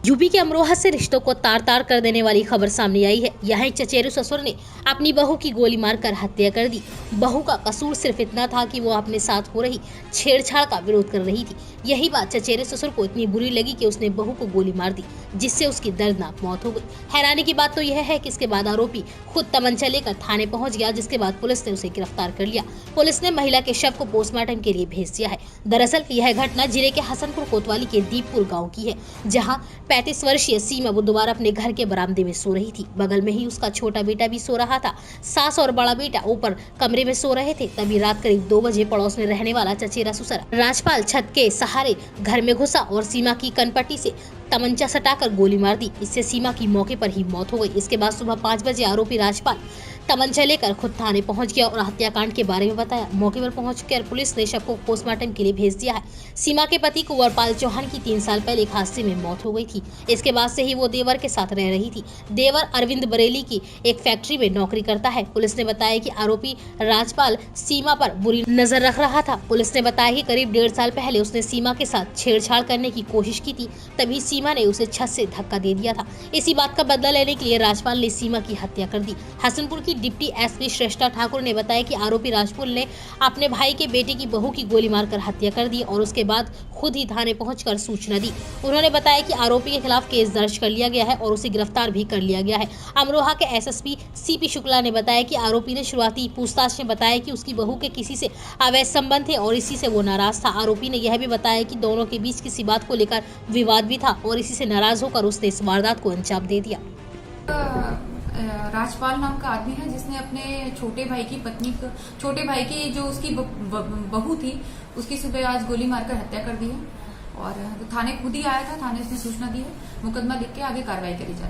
UP के अमरोहा से रिश्तों को तार तार कर देने वाली खबर सामने आई है। यहाँ एक चचेरे ससुर ने अपनी बहू की गोली मारकर हत्या कर दी। बहू का कसूर सिर्फ इतना था कि वो अपने साथ हो रही छेड़छाड़ का विरोध कर रही थी। यही बात चचेरे ससुर को इतनी बुरी लगी कि उसने बहू को गोली मार दी, जिससे उसकी दर्दनाक मौत हो गई। हैरानी की बात तो यह है कि इसके बाद आरोपी खुद तमंचा लेकर थाने पहुंच गया, जिसके बाद पुलिस ने उसे गिरफ्तार कर लिया। पुलिस ने महिला के शव को पोस्टमार्टम के लिए भेज दिया है। दरअसल यह घटना जिले के हसनपुर कोतवाली के दीपपुर गाँव की है, जहाँ 35 वर्षीय सीमा बुधवार अपने घर के बरामदे में सो रही थी। बगल में ही उसका छोटा बेटा भी सो रहा था। सास और बड़ा बेटा ऊपर कमरे में सो रहे थे। तभी रात करीब 2 बजे पड़ोस में रहने वाला चचेरा ससुर राजपाल छत के सहारे घर में घुसा और सीमा की कनपट्टी से तमंचा सटाकर गोली मार दी। इससे सीमा की मौके पर ही मौत हो गई। इसके बाद सुबह 5 बजे आरोपी राजपाल तमंचा लेकर खुद थाने पहुंच गया और हत्याकांड के बारे में बताया। मौके पर पहुंचकर पुलिस ने शव को पोस्टमार्टम के लिए भेज दिया है। सीमा के पति कुंवरपाल चौहान की 3 साल पहले एक हादसे में मौत हो गई थी। इसके बाद से ही वो देवर के साथ रह रही थी। देवर अरविंद बरेली की एक फैक्ट्री में नौकरी करता है। पुलिस ने बताया कि आरोपी राजपाल सीमा पर बुरी नजर रख रहा था। पुलिस ने बताया कि करीब 1.5 साल पहले उसने सीमा के साथ छेड़छाड़ करने की कोशिश की थी। तभी सीमा ने उसे छत से धक्का दे दिया था। इसी बात का बदला लेने के लिए राजपाल ने सीमा की हत्या कर दी। हसनपुर की डिप्टी एसपी श्रेष्ठा ठाकुर ने बताया कि आरोपी राजपाल ने अपने भाई के बेटे की बहू की गोली मारकर हत्या कर दी और उसके बाद खुद ही थाने पहुंचकर सूचना दी। उन्होंने बताया कि आरोपी के खिलाफ केस दर्ज कर लिया गया है और उसे गिरफ्तार भी कर लिया गया है। अमरोहा के एसएसपी सीपी शुक्ला ने बताया कि आरोपी ने शुरुआती पूछताछ में बताया कि उसकी बहू के किसी से अवैध संबंध थे और इसी से वो नाराज था। आरोपी ने यह भी बताया कि दोनों के बीच किसी बात को लेकर विवाद भी था और इसी से नाराज होकर उसने इस वारदात को अंजाम दे दिया। राजपाल नाम का आदमी है जिसने अपने छोटे भाई की जो उसकी बहू थी उसकी सुबह आज गोली मारकर हत्या कर दी है और थाने खुद ही आया था। थाने उसने सूचना दी है। मुकदमा लिख के आगे कार्रवाई करी जाए।